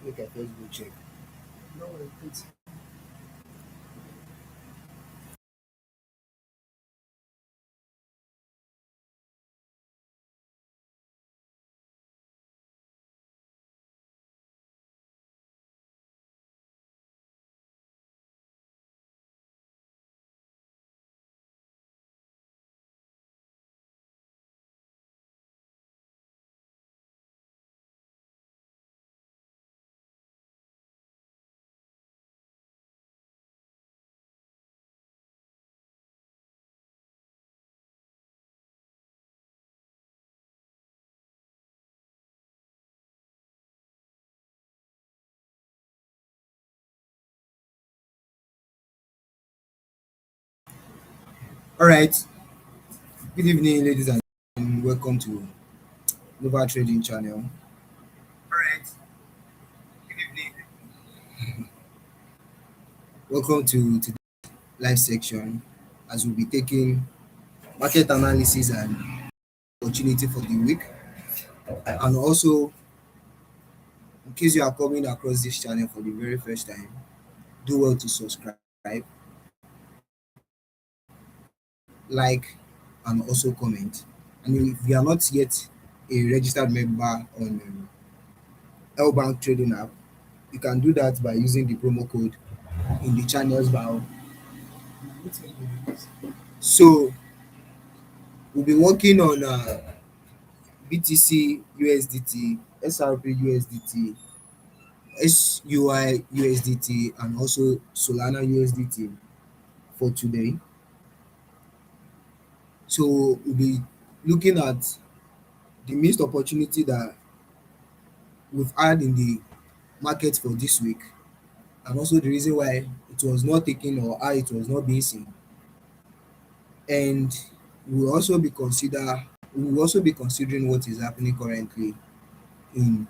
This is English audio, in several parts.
Make a Facebook check. No, it's all right. Good evening, ladies and gentlemen. Welcome to Global Trading Channel. All right. Good evening. Welcome to today's live section as we'll be taking market analysis and opportunity for the week. And also, in case you are coming across this channel for the very first time, do well to subscribe, like, and also comment. And if you are not yet a registered member on L-Bank Trading app, you can do that by using the promo code in the channel's bio. So we'll be working on BTC USDT, SRP USDT, SUI USDT, and also Solana USDT for today. So we'll be looking at the missed opportunity that we've had in the market for this week, and also the reason why it was not taken or how it was not being seen. And we'll also be consider we will also be considering what is happening currently in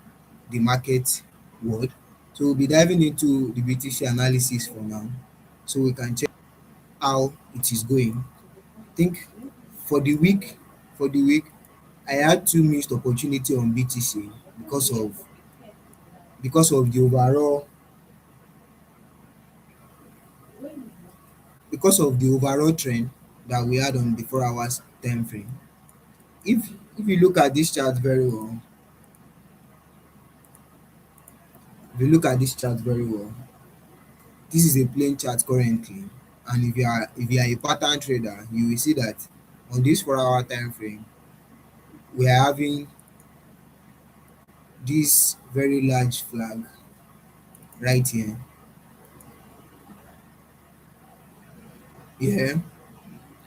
the market world. So we'll be diving into the BTC analysis for now, so we can check how it is going. I think for the week, for the week, I had two missed opportunity on BTC because of the overall trend that we had on the 4 hours time frame. If you look at this chart very well, if you look at this chart very well, this is a plain chart currently, and if you are a pattern trader, you will see that on this 4 hour time frame we are having this very large flag right here,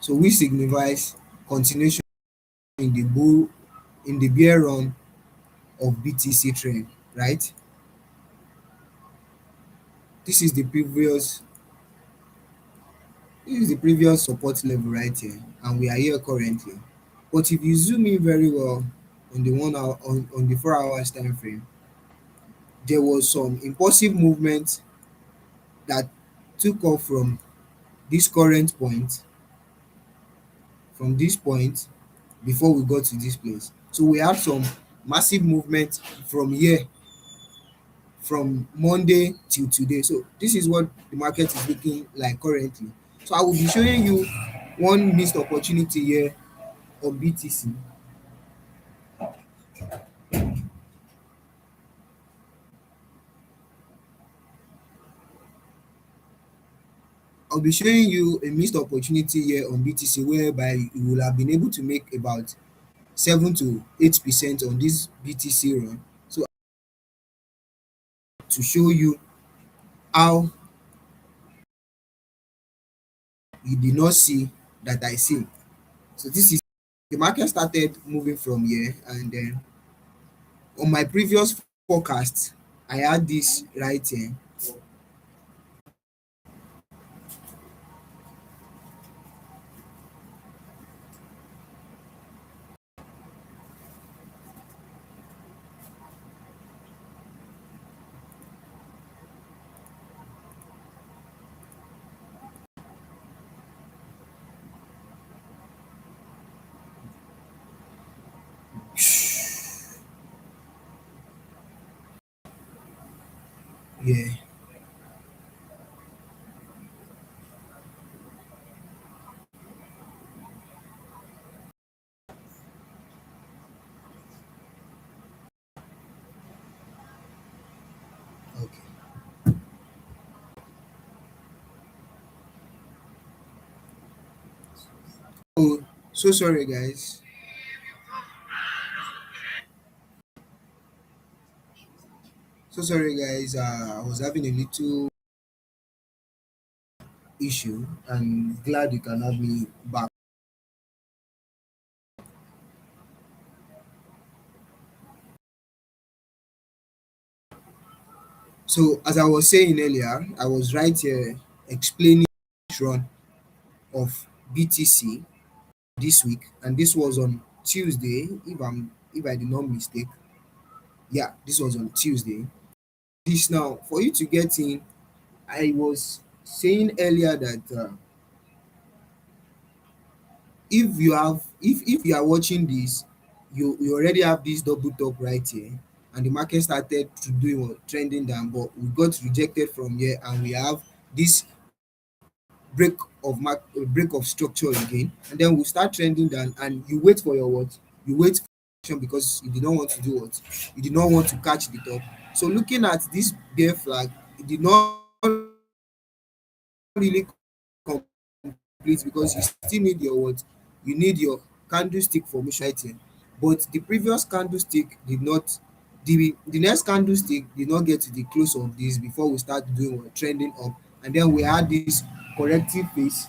so which signifies continuation in the bull in the bear run of BTC trend, right? This is the previous support level right here, and we are here currently. But if you zoom in very well on the 1 hour on the 4 hours time frame, there was some impulsive movement that took off from this current point, from this point before we got to this place. So we have some massive movement from here, from Monday till today. So this is what the market is looking like currently. So I will be showing you one missed opportunity here on BTC. I'll be showing you a missed opportunity here on BTC whereby you will have been able to make about 7 to 8% on this BTC run. So to show you how you did not see that I see. So this is the market started moving from here, and then on my previous forecast, I had this right here. Yeah. Okay. Oh, so sorry, guys. So sorry, guys. I was having a little issue, and glad you can have me back. So, as I was saying earlier, I was right here explaining the run of BTC this week, and this was on Tuesday. If I did not mistake, yeah, this was on Tuesday. This now for you to get in, I was saying earlier that if you are watching this, you already have this double top right here, and the market started to do trending down, but we got rejected from here, and we have this break break of structure again, and then we start trending down, and you wait for your what, you wait for action because you did not want to do what, you did not want to catch the top. So looking at this bear flag, it did not really complete because you still need your what, you need your candlestick formation item, but the previous candlestick did not, the next candlestick did not get to the close of this before we start doing what, trending up, and then we had this corrective phase,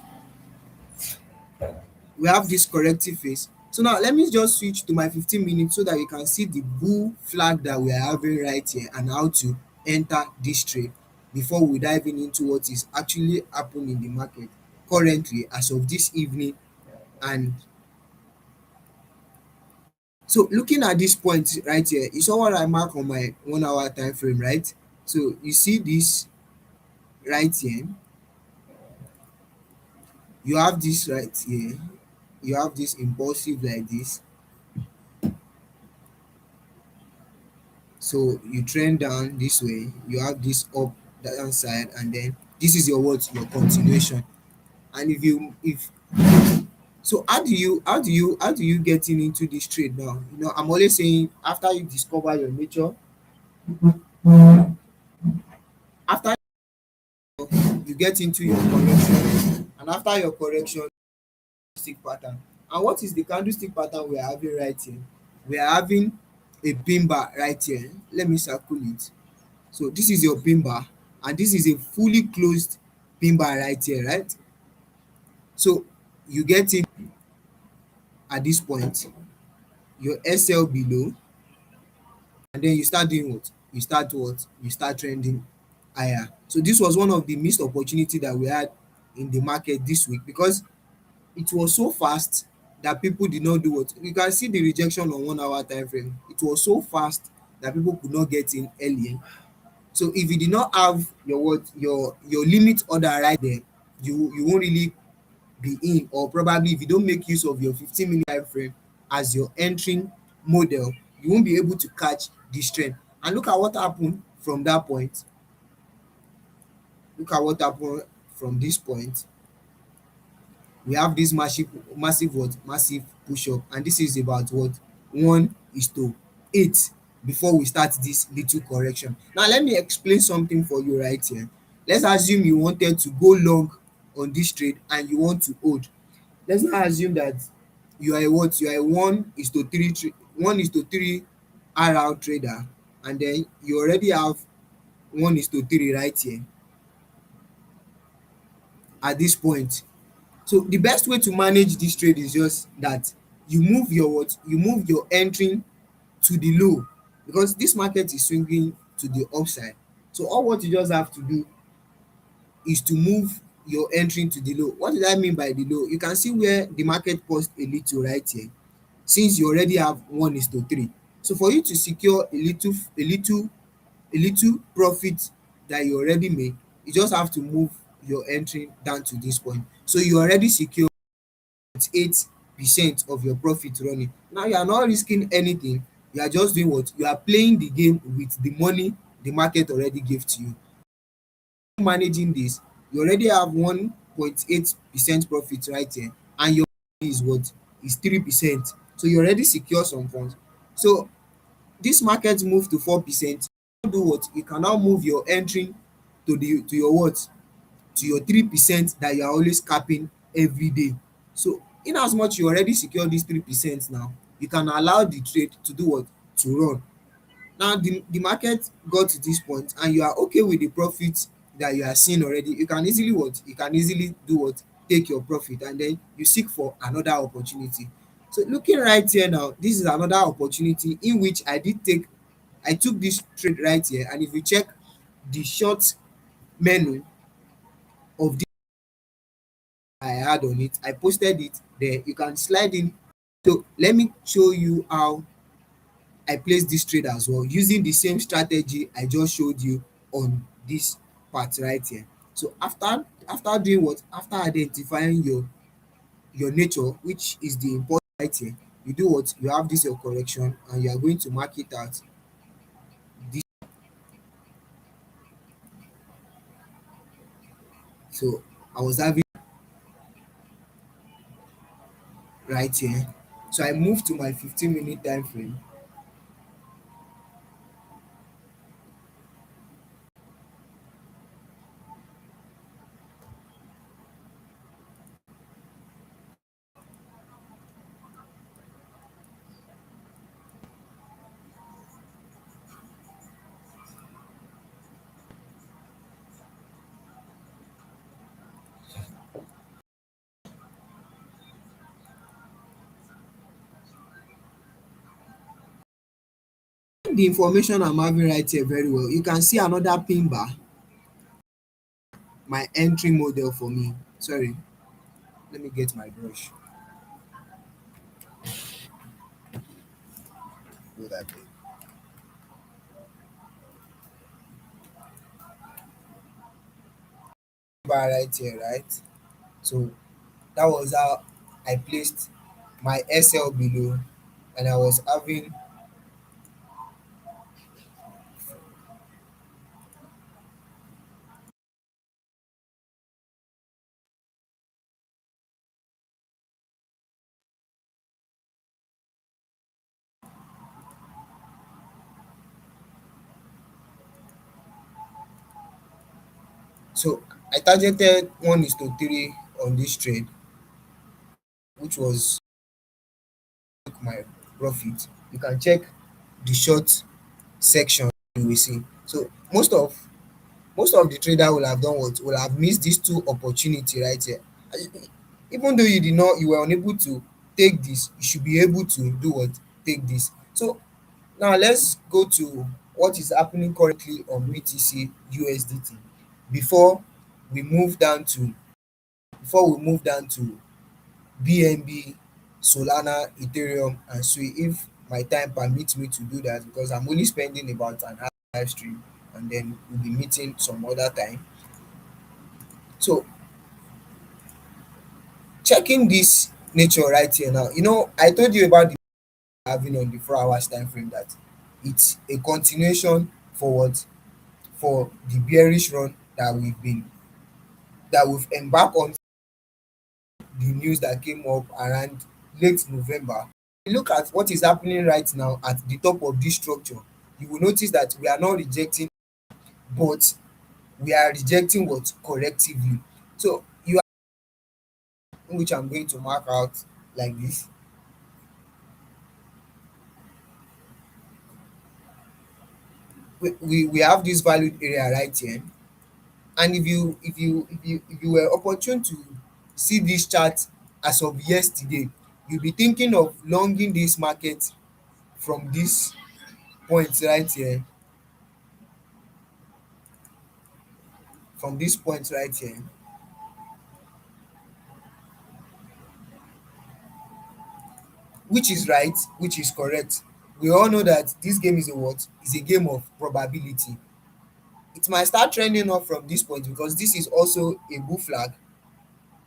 we have this corrective phase. So now let me just switch to my 15 minutes so that you can see the bull flag that we are having right here and how to enter this trade before we dive into what is actually happening in the market currently as of this evening. And so looking at this point right here, you saw what I mark on my 1 hour time frame, right? So you see this right here, you have this right here, you have this impulsive like this. So you trend down this way, you have this up that hand side, and then this is your what, your continuation. And if so, how do you get into this trade now? I'm always saying, after you discover your nature, after you get into your correction, and after your correction, candlestick pattern. And what is the candlestick pattern we are having right here? We are having a pin bar right here. Let me circle it. So this is your pin bar, and this is a fully closed pin bar right here, right? So you get in at this point, your SL below, and then you start doing what? You start trending higher. So this was one of the missed opportunity that we had in the market this week, because it was so fast that people did not do what? You can see the rejection on 1 hour time frame. It was so fast that people could not get in early. So if you did not have your what, your limit order right there, you won't really be in, or probably if you don't make use of your 15-minute time frame as your entering model, you won't be able to catch this trend. And look at what happened from that point. Look at what happened from this point. We have this massive what, massive push up, and this is about what, 1:8 before we start this little correction. Now let me explain something for you right here. Let's assume you wanted to go long on this trade and you want to hold. Let's not assume that you are a what, you are a 1:3 1:3 RR trader, and then you already have 1:3 right here at this point. So the best way to manage this trade is just that you move your what, you move your entering to the low, because this market is swinging to the upside. So all what you just have to do is to move your entering to the low. What did I mean by the low? You can see where the market paused a little right here, since you already have 1:3. So for you to secure a little profit that you already made, you just have to move your entry down to this point. So you already secure 8% of your profit running. Now you are not risking anything. You are just doing what? You are playing the game with the money the market already gave to you. Managing this, you already have 1.8% profit right here, and your money is what? Is 3%. So you already secure some funds. So this market move to 4%, you do what? You can now move your entry to your what? To your 3% that you are always capping every day. So in as much you already secure this 3% now, you can allow the trade to do what? To run. Now the market got to this point and you are okay with the profit that you are seeing already, you can easily what? You can easily do what? Take your profit and then you seek for another opportunity. So looking right here now, this is another opportunity in which I took this trade right here, and if you check the short menu of this I had on it, I posted it there. You can slide in. So let me show you how I placed this trade as well, using the same strategy I just showed you on this part right here. So after doing what? After identifying your nature, which is the important right here, you do what? You have this your correction and you are going to mark it out. This, so I was having right here. So I moved to my 15-minute time frame. The information I'm having right here very well, you can see another pin bar, my entry model for me. Sorry, let me get my brush. Go that way. Bar right here, right? So that was how I placed my SL below, and I was having. So I targeted 1:3 on this trade, which was my profit. You can check the short section, you will see. So most of the trader will have done what? Will have missed these two opportunity right here. Even though you were unable to take this, you should be able to do what? Take this. So now let's go to what is happening currently on BTC USDT before we move down to BNB, Solana, Ethereum, and Sui, if my time permits me to do that, because I'm only spending about an hour live stream and then we'll be meeting some other time. So checking this nature right here now, I told you about the having on the 4 hours time frame, that it's a continuation forward for the bearish run that we've embarked on. The news that came up around late November. If you look at what is happening right now at the top of this structure, you will notice that we are not rejecting, but we are rejecting what? Collectively. So you are, which I'm going to mark out like this. We have this valued area right here, and if you were opportune to see this chart as of yesterday, you'll be thinking of longing this market from this point right here, from this point right here, which is right, which is correct. We all know that this game is a what? Is a game of probability. It might start trending up from this point because this is also a bull flag,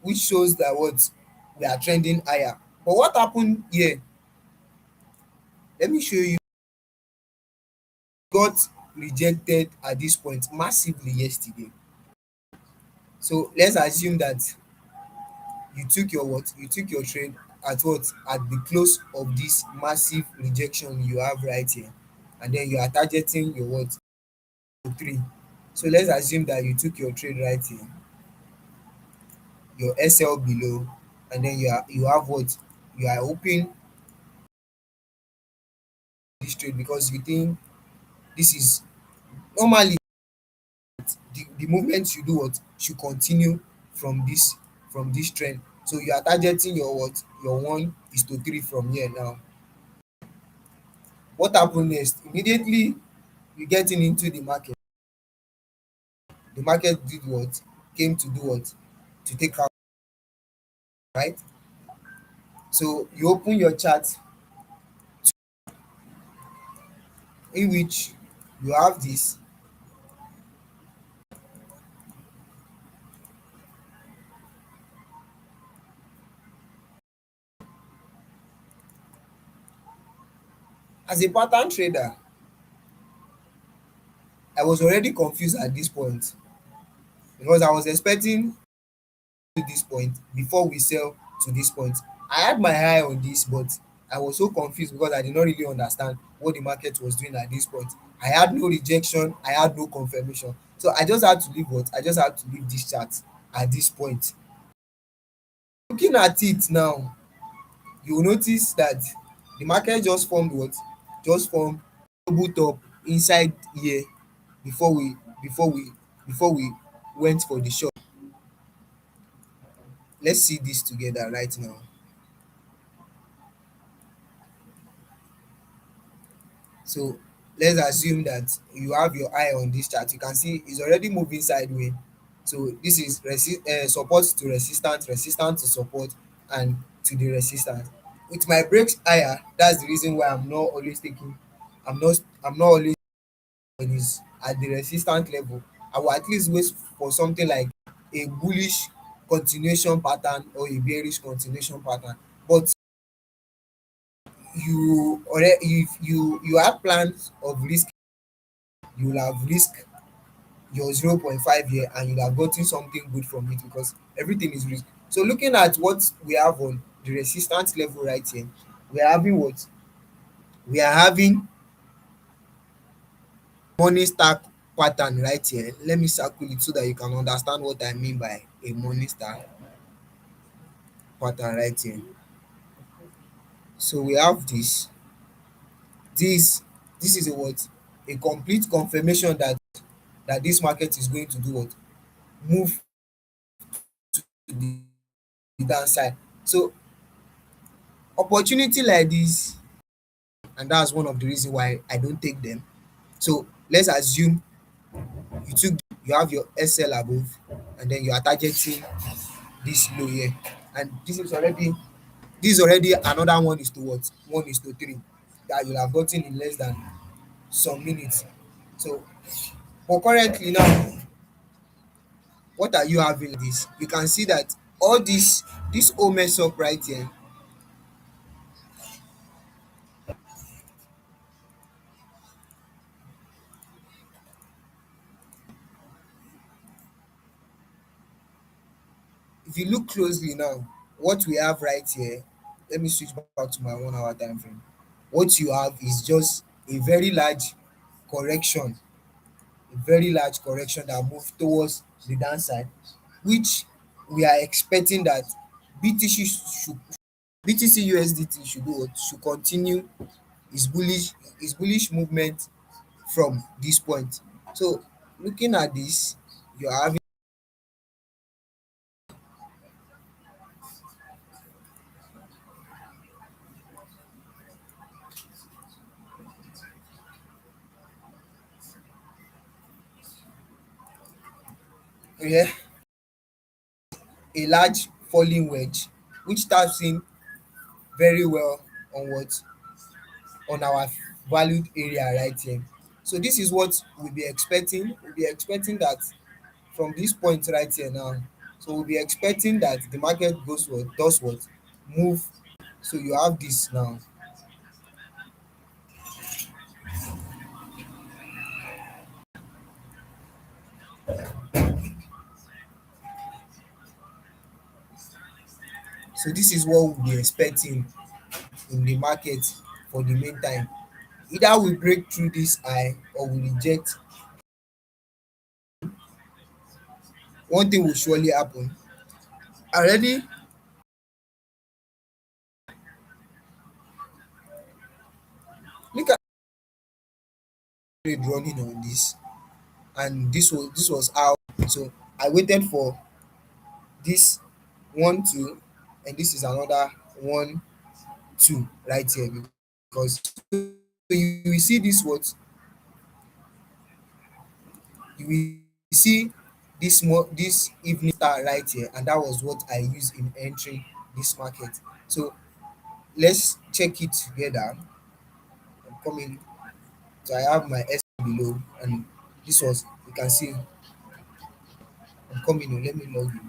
which shows that what? We are trending higher. But what happened here? Let me show you. Got rejected at this point massively yesterday. So let's assume that you took your trade at what, at the close of this massive rejection you have right here, and then you are targeting your what, to three. So let's assume that you took your trade right here, your SL below, and then you have what, you are hoping this trade because you think this is normally the movement should do what, should continue from this trend. So you are targeting your what, your 1:3 from here now. What happen next? Immediately you getting into the market did what, came to do what, to take out, right? So you open your chart in which you have this. As a pattern trader, I was already confused at this point because I was expecting to this point before we sell to this point. I had my eye on this, but I was so confused because I did not really understand what the market was doing at this point. I had no rejection, I had no confirmation. So I just had to leave what? I just had to leave this chart at this point. Looking at it now, you will notice that the market just formed what? Just formed double top inside here before we before we before we went for the short. Let's see this together right now. So let's assume that you have your eye on this chart. You can see it's already moving sideways. So this is support to resistance, resistance to support, and to the resistance. With my breaks higher, that's the reason why I'm not always when it's at the resistance level. I will at least wait for something like a bullish continuation pattern or a bearish continuation pattern. But you already, if you have plans of risk, you will have risk your 0.5 here and you'll have gotten something good from it because everything is risk. So looking at what we have on the resistance level right here, we are having what, we are having morning star pattern right here. Let me circle it so that you can understand what I mean by a morning star pattern right here. So we have this this is a what, a complete confirmation that this market is going to do what, move to the downside. So opportunity like this, and that's one of the reason why I don't take them. So let's assume you have your SL above, and then you are targeting this low here, and this is already another 1:3 that you'll have gotten in less than some minutes. So but currently now, what are you having like this? You can see that all this whole mess up right here, if you look closely now, what we have right here, let me switch back to my 1 hour time frame. What you have is just a very large correction, a very large correction that moved towards the downside, which we are expecting that BTC should BTC USDT should do what? Should continue its bullish movement from this point. So looking at this, you are having yeah, a large falling wedge which taps in very well on what, on our valued area right here. So this is what we'll be expecting. We'll be expecting that from this point right here now. So we'll be expecting that the market goes what, does what, move. So you have this now. So this is what we'll be expecting in the market for the meantime. Either we break through this high or we reject. One thing will surely happen. Already look at trade running on this, and this was how. So I waited for this 1 2, and this is another 1 2 right here, because you will see this what you will see this small this evening star right here, and that was what I used in entering this market. So let's check it together. I'm coming. So I have my S below, and this was, you can see I'm coming. Oh, let me log in.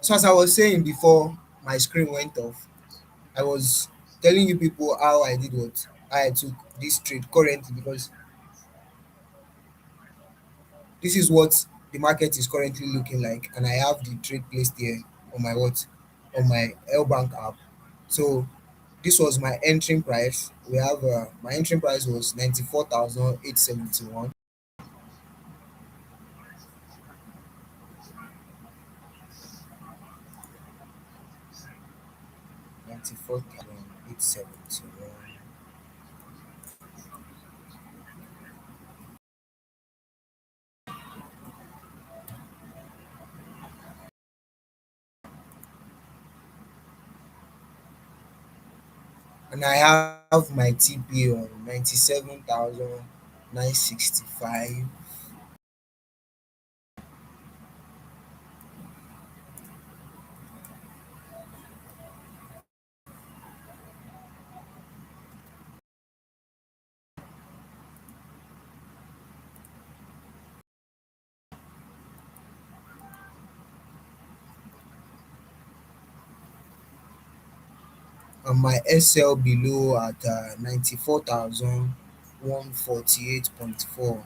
So as I was saying before my screen went off, I was telling you people how I did what I took this trade currently, because this is what the market is currently looking like, and I have the trade placed here on my what on my L Bank app. So this was my entering price. We have my entering price was 94,871. 94,871. And I have my TP on 97,965. and my SL below at 94,148.4.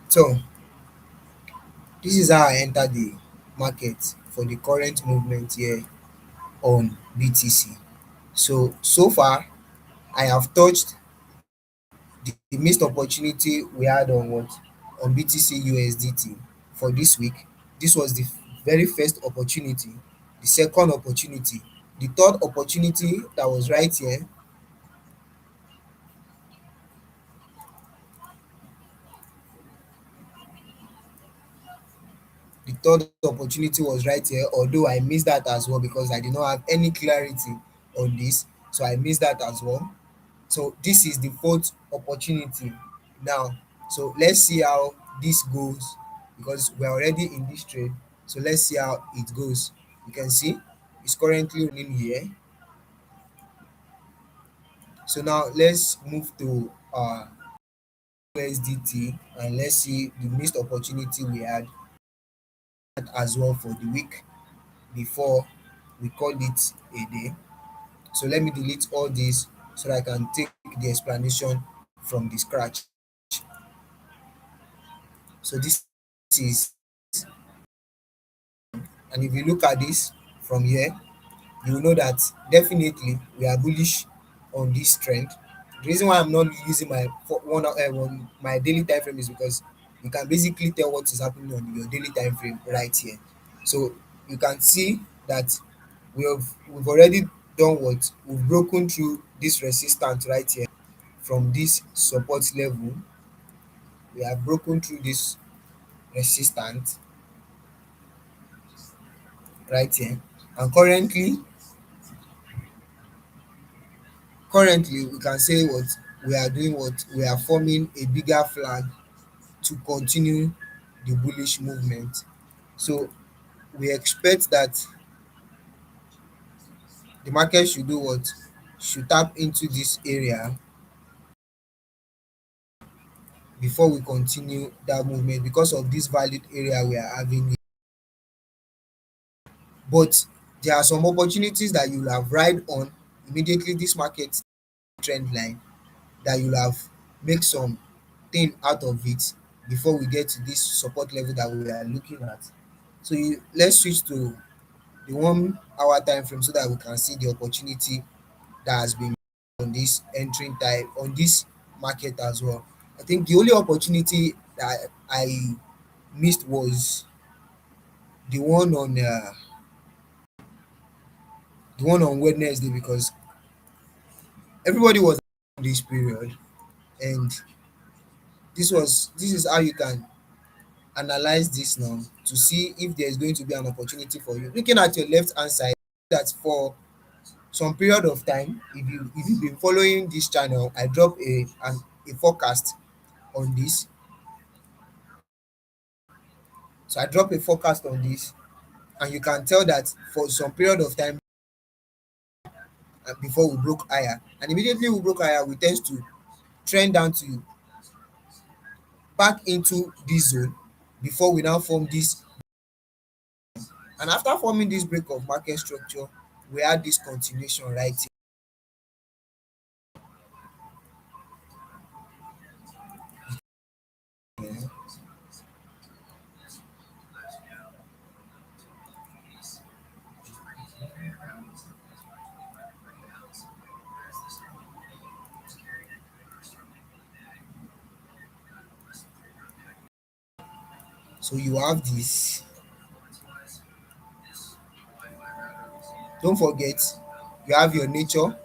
So this is how I enter the market for the current movement here on BTC. So far I have touched the missed opportunity we had on what? On BTC USDT for this week. This was the very first opportunity, the second opportunity, the third opportunity that was right here. The third opportunity was right here, although I missed that as well because I did not have any clarity on this. So I missed that as well. So this is the fourth opportunity now. So let's see how this goes because we're already in this trade. So let's see how it goes. You can see it's currently running here. So now let's move to USDT and let's see the missed opportunity we had as well for the week before we call it a day. So let me delete all this so that I can take the explanation from the scratch. So this is, and if you look at this from here, you will know that definitely we are bullish on this trend. The reason why I'm not using my my daily time frame is because you can basically tell what is happening on your daily time frame right here. So you can see that we've already done what? We've broken through this resistance right here from this support level. We have broken through this resistance right here, and currently we can say what we are doing, what we are forming a bigger flag to continue the bullish movement. So we expect that the market should do what? Should tap into this area before we continue that movement because of this valid area we are having. But there are some opportunities that you will have ride on immediately this market trend line, that you'll have make some thing out of it before we get to this support level that we are looking at. So let's switch to the 1 hour time frame so that we can see the opportunity that has been on this entering time on this market as well. I think the only opportunity that I missed was the one on Wednesday because everybody was on this period, and this is how you can analyze this now to see if there is going to be an opportunity for you. Looking at your left hand side, that for some period of time, if you've been following this channel, I drop a forecast on this. So I drop a forecast on this, and you can tell that for some period of time before we broke higher, and immediately we broke higher, we tend to trend down to back into this zone before we now form this. And after forming this break of market structure, we had this continuation right here. So you have this. Don't forget, you have your nature,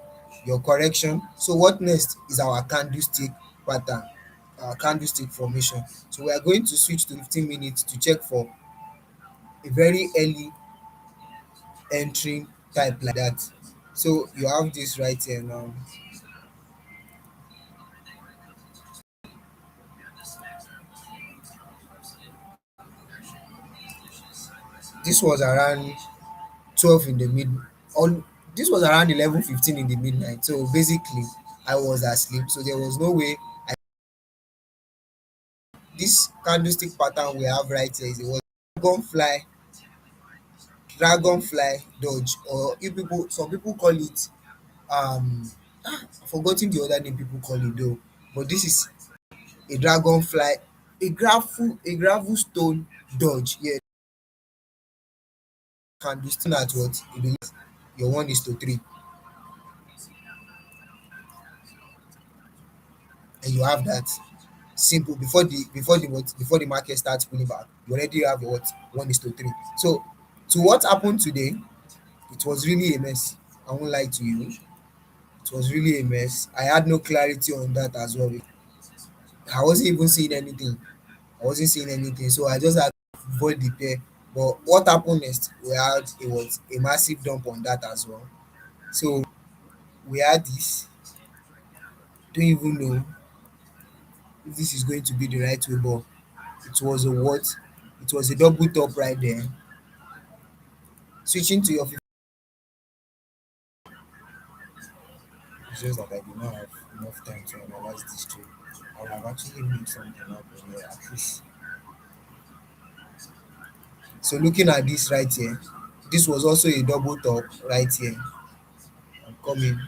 your correction. So what next is our candlestick pattern, our candlestick formation. So we are going to switch to 15 minutes to check for a very early entering type like that. So you have this right here now. This was around 12 in the mid on this was around 11:15 in the midnight. So basically I was asleep. So there was no way this candlestick pattern we have right here is it was dragonfly dragonfly dodge, or if people some people call it I've forgotten the other name people call it though, but this is a dragonfly, a gravel stone dodge. Yeah, can be still at what you believe your 1:3, and you have that simple before the market starts pulling back. You already have your what 1:3. So to what happened today, it was really a mess. I won't lie to you. It was really a mess. I had no clarity on that as well. I wasn't even seeing anything. I wasn't seeing anything. So I just had to avoid the pair. But what happened next? We had it was a massive dump on that as well. So we had this. Don't even know if this is going to be the right way, but it was a what? It was a double top right there. Switching to your it's just that I did not have enough time to analyze this trade. I would have actually made something up in here at least. So looking at this right here, this was also a double top right here. I'm coming.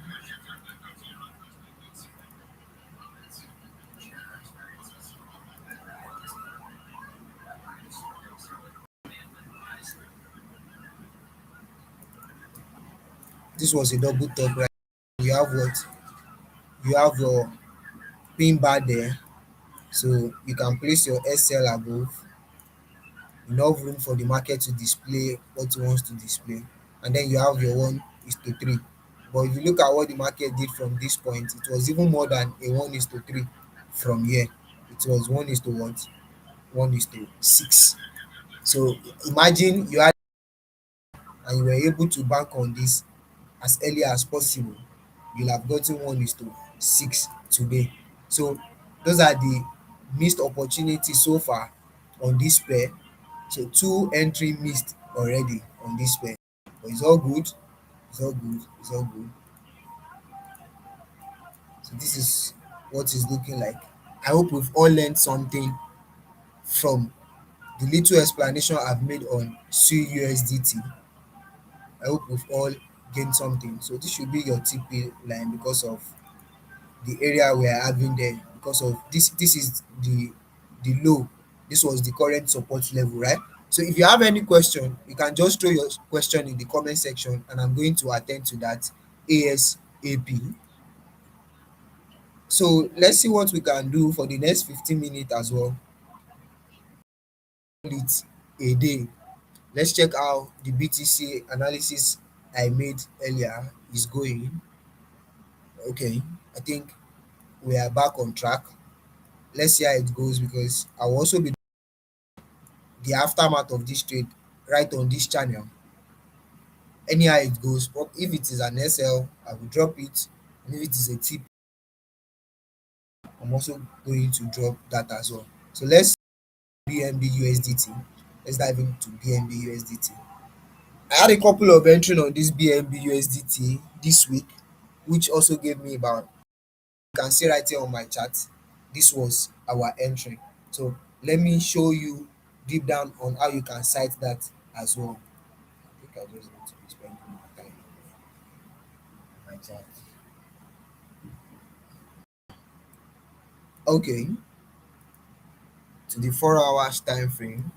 This was a double top right. You have what? You have your pin bar there. So you can place your SL above, enough room for the market to display what it wants to display. And then you have your 1:3. But if you look at what the market did from this point, it was even more than a 1:3 from here. It was 1 is to what? 1:6. So imagine you had and you were able to bank on this as early as possible. You'll have gotten 1:6 today. So those are the missed opportunities so far on this pair. So two entry missed already on this pair. But it's all good. It's all good. It's all good. So this is what it's looking like. I hope we've all learned something from the little explanation I've made on CUSDT. I hope we've all gained something. So this should be your TP line because of the area we are having there. Because of this is the low. This was the current support level, right? So if you have any question, you can just throw your question in the comment section and I'm going to attend to that ASAP. So let's see what we can do for the next 15 minutes as well. It's a day. Let's check how the BTC analysis I made earlier is going. Okay, I think we are back on track. Let's see how it goes because I will also be the aftermath of this trade right on this channel. Anyhow it goes, if it is an SL, I will drop it. And if it is a tip, I'm also going to drop that as well. So let's BNB USDT. Let's dive into BNB USDT. I had a couple of entering on this BNB USDT this week, which also gave me about, you can see right here on my chart, this was our entry. So let me show you deep down on how you can cite that as well. I think I just need to be spending more time on my chart. Okay, to the 4 hours time frame.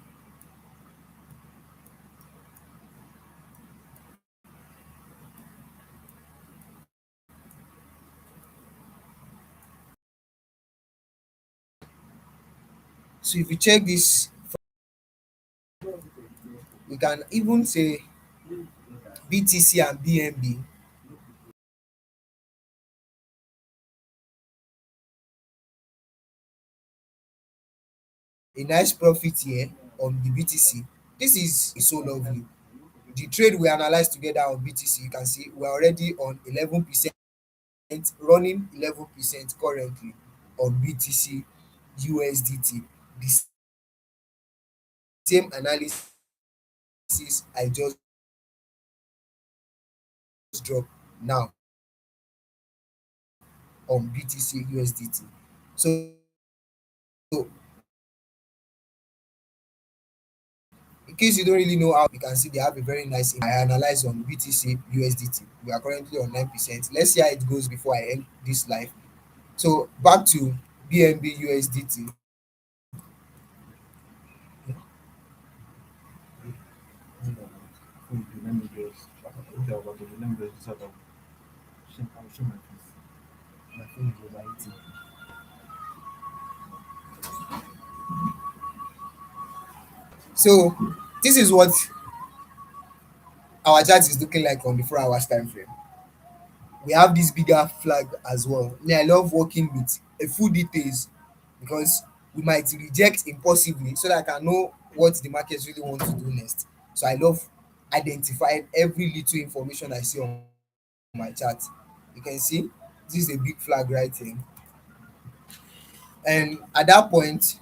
So if you check this, we can even say BTC and BNB, a nice profit here on the BTC. This is so lovely. The trade we analyzed together on BTC, you can see we're already on 11%, running 11% currently on BTC USDT. The same analysis I just drop now on BTC USDT. So in case you don't really know how, you can see they have a very nice. I analyze on BTC USDT. We are currently on 9%. Let's see how it goes before I end this live. So back to BNB USDT. Let me just I'll show my face. My phone is overheating. So this is what our chart is looking like on the 4 hours time frame. We have this bigger flag as well. Me, I love working with a full details because we might reject impulsively so that I can know what the markets really want to do next. So I love identifying every little information I see on my chart. You can see this is a big flag right here. And at that point,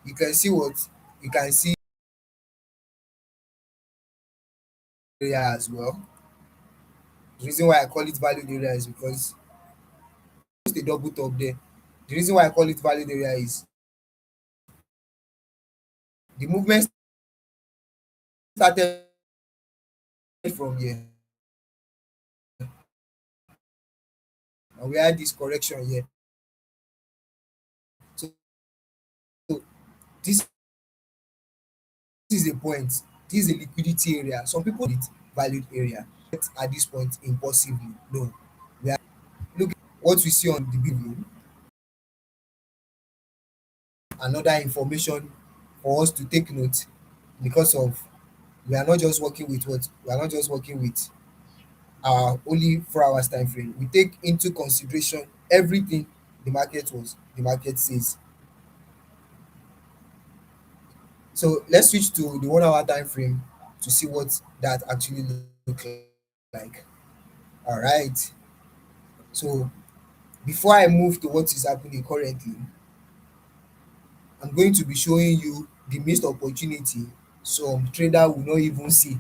you can see what you can see area as well. The reason why I call it valued area is because just a double top there. The reason why I call it valued area is the movement started from here and we had this correction here. So this is a point. This is a liquidity area. Some people call it valued area. At this point, impulsively. No. We are look at what we see on the video. Another information for us to take note because of we are not just working with what we are not just working with our only 4 hours time frame. We take into consideration everything the market says. So let's switch to the 1 hour time frame to see what that actually look like. All right. So before I move to what is happening currently, I'm going to be showing you the missed opportunity some trader will not even see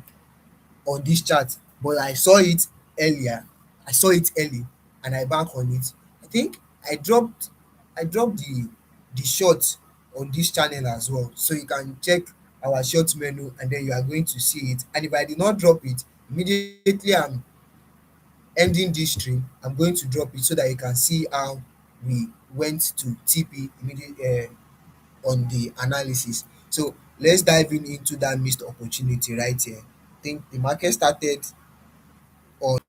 on this chart, but I saw it earlier. I saw it early and I bank on it. I think I dropped the short on this channel as well. So you can check our short menu and then you are going to see it. And if I did not drop it, immediately I'm ending this stream, I'm going to drop it so that you can see how we went to TP immediately on the analysis. So let's dive into that missed opportunity right here. I think the market started on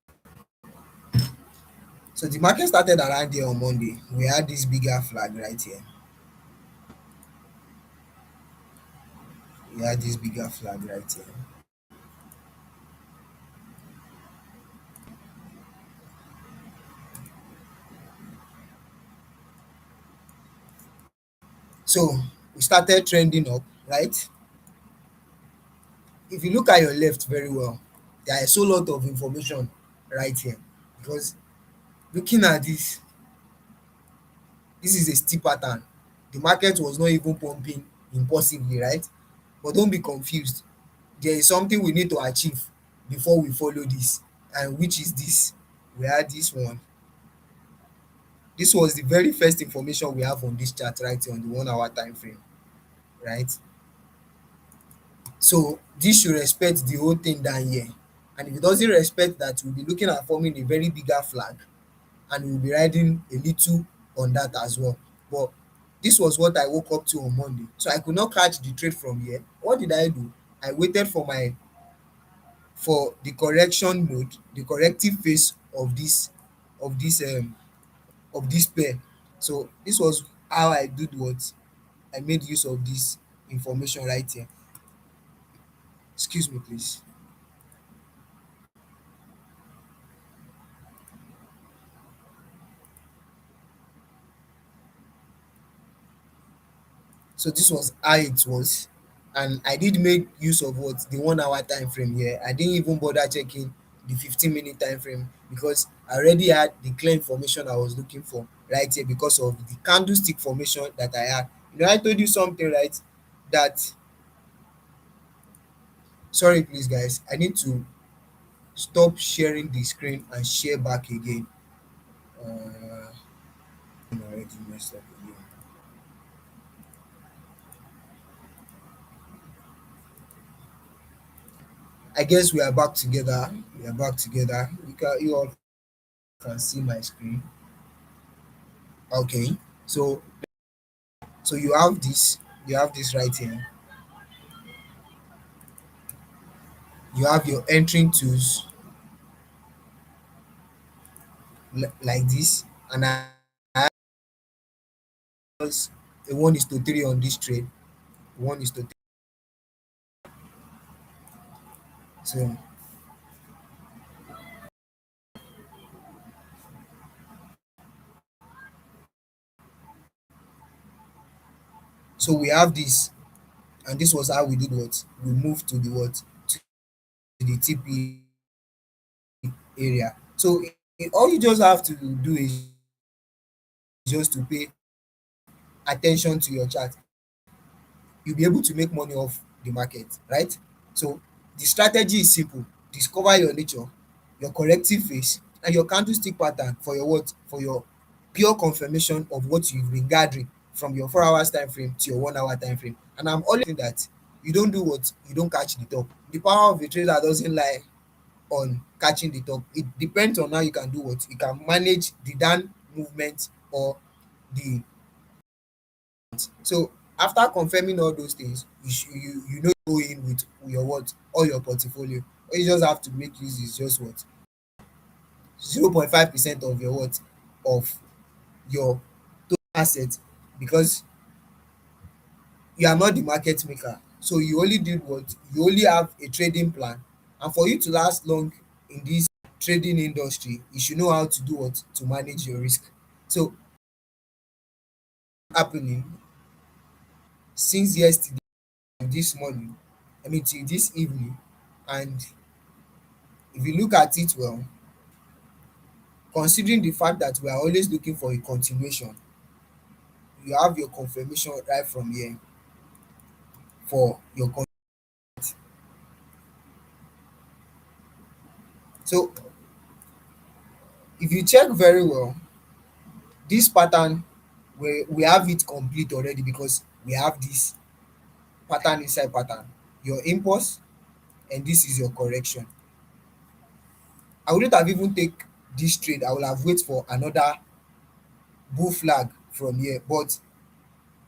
so the market started around there on Monday. We had this bigger flag right here. We had this bigger flag right here. So we started trending up, right? If you look at your left very well, there is a lot of information right here because looking at this is a steep pattern. The market was not even pumping impulsively, right? But don't be confused. There is something we need to achieve before we follow this, and which is this. We had this one. This was the very first information we have on this chart right here on the 1 hour time frame, right? So this should respect the whole thing down here. And if it doesn't respect that, we'll be looking at forming a very bigger flag and we'll be riding a little on that as well. But this was what I woke up to on Monday. So I could not catch the trade from here. What did I do? I waited for the correction mode, the corrective phase of this of this pair. So this was how I did what I made use of this information right here. Excuse me, please. So this was how it was. And I did make use of what the 1 hour time frame here. I didn't even bother checking the 15-minute time frame because I already had the clear information I was looking for right here because of the candlestick formation that I had. You know, I told you something, right? That sorry please guys, I need to Stop sharing the screen and share back again. Uh, already messed up again. I guess we are back together. We are back together. You all can see my screen. Okay. So you have this. You have this right here. You have your entering tools like this, and I was a 1:3 on this trade. 1:3. So we have this, and this was how we did what we moved to the what to the TP area. So all you just have to do is just to pay attention to your chart. You'll be able to make money off the market, right? So the strategy is simple. Discover your nature, your corrective phase, and your candlestick pattern for your what? For your pure confirmation of what you've been gathering from your 4 hours time frame to your 1 hour time frame. And I'm always saying that you don't do what? You don't catch the top. The power of a trader doesn't lie on catching the top. It depends on how you can do what? You can manage the down movement or the. So after confirming all those things, you know go in with your what? All your portfolio. All you just have to make use is just what? 0.5% of your what? Of your total asset, because you are not the market maker. So you only did what? You only have a trading plan. And for you to last long in this trading industry, you should know how to do what? To manage your risk. So happening since yesterday, this morning, I mean till this evening, and if you look at it well, considering the fact that we are always looking for a continuation, you have your confirmation right from here for your so if you check very well, this pattern, we have it complete already, because we have this pattern inside pattern, your impulse, and this is your correction. I wouldn't have even take this trade. I will have wait for another bull flag from here, but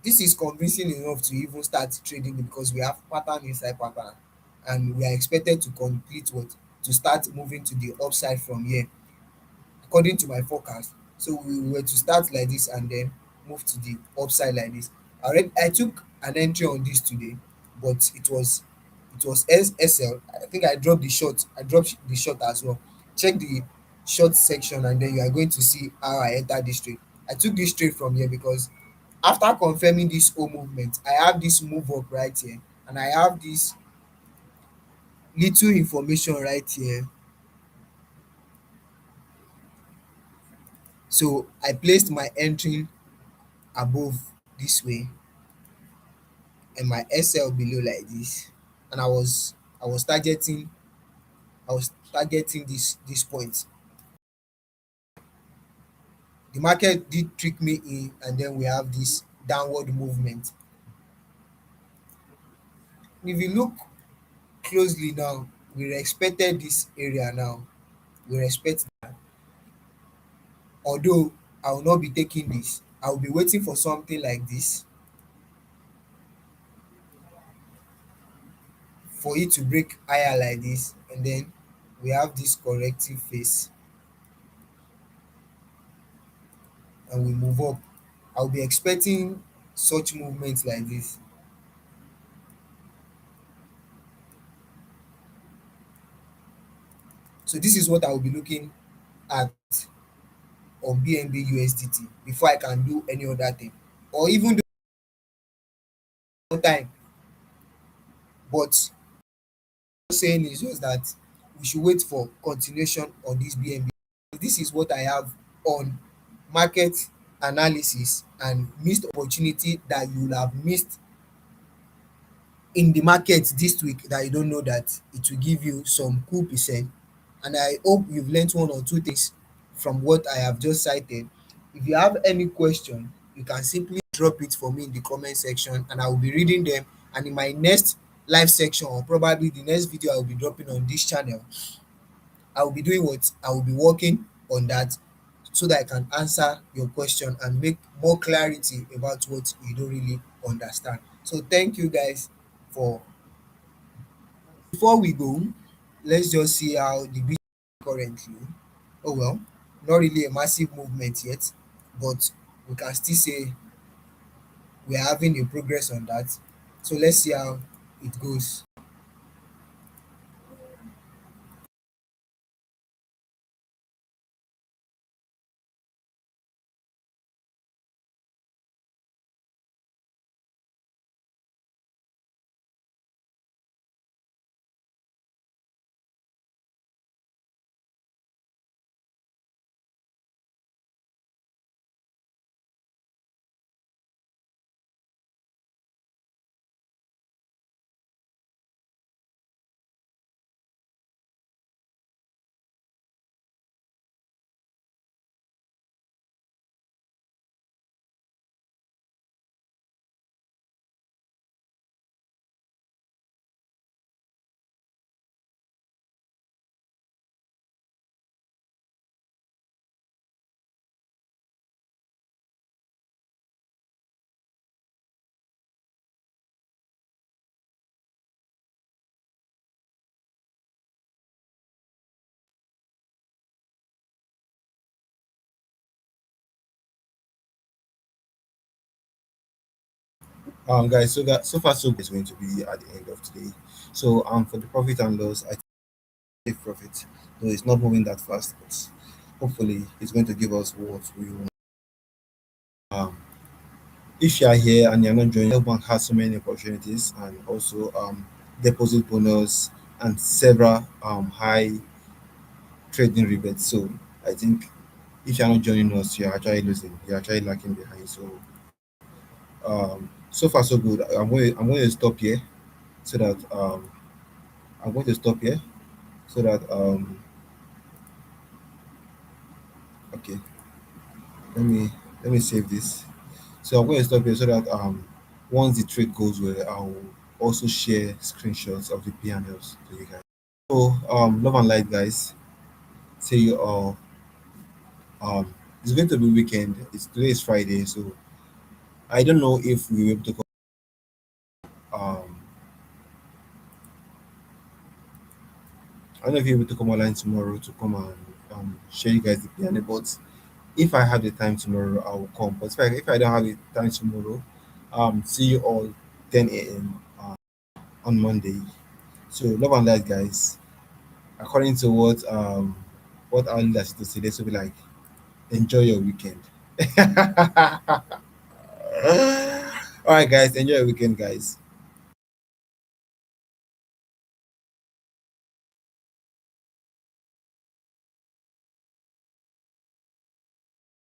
this is convincing enough to even start trading it, because we have pattern inside pattern, and we are expected to complete what? To start moving to the upside from here, according to my forecast. So we were to start like this and then move to the upside like this. I took an entry on this today, but it was SL. I think I dropped the short. I dropped the short as well. Check the short section, and then you are going to see how I entered this trade. I took this trade from here because after confirming this whole movement, I have this move up right here, and I have this little information right here. So I placed my entry above this way and my SL below like this, and I was targeting this point. The market did trick me in, and then we have this downward movement. If you look closely now, we respected this area now. We respect that. Although I will not be taking this, I will be waiting for something like this for it to break higher like this, and then we have this corrective phase and we move up. I'll be expecting such movements like this. So this is what I will be looking at on BNB USDT before I can do any other thing, or even do time. But saying is just that we should wait for continuation on this BNB. This is what I have on market analysis and missed opportunity that you will have missed in the market this week, that you don't know that it will give you some cool percent. and I hope you've learnt one or two things from what I have just cited. If you have any question, you can simply drop it for me in the comment section, and I will be reading them. And in my next live section, or probably the next video I will be dropping on this channel, I will be doing what? I will be working on that so that I can answer your question and make more clarity about what you don't really understand. So thank you guys for. Before we go, let's just see how the beach currently. Oh well, not really a massive movement yet, but we can still say we are having a progress on that. So let's see how it goes. Guys, so far so good is going to be at the end of today. So for the profit and loss, I take profit. Though it's not moving that fast, but hopefully it's going to give us what we want. Um, if you are here and you're not joining, the bank has so many opportunities and also deposit bonus and several high trading rebates. So I think if you're not joining us, you're actually losing. You're actually lacking behind. So so far so good. I'm going to stop here so that I'm going to stop here so that okay, let me let me save this. So I'm going to stop here so that once the trade goes well, I'll also share screenshots of the P&Ls to you guys. So love and light guys. See you all. It's going to be weekend. It's Today is Friday, so I don't know if we will be able to um I don't know if you're able to come online tomorrow to come and share you guys the P&L, but if I have the time tomorrow, I will come. But if I don't have the time tomorrow, see you all 10 a.m. On Monday. So love and light, guys. According to what our leaders to say, this will be like enjoy your weekend. All right, guys, enjoy your weekend, guys.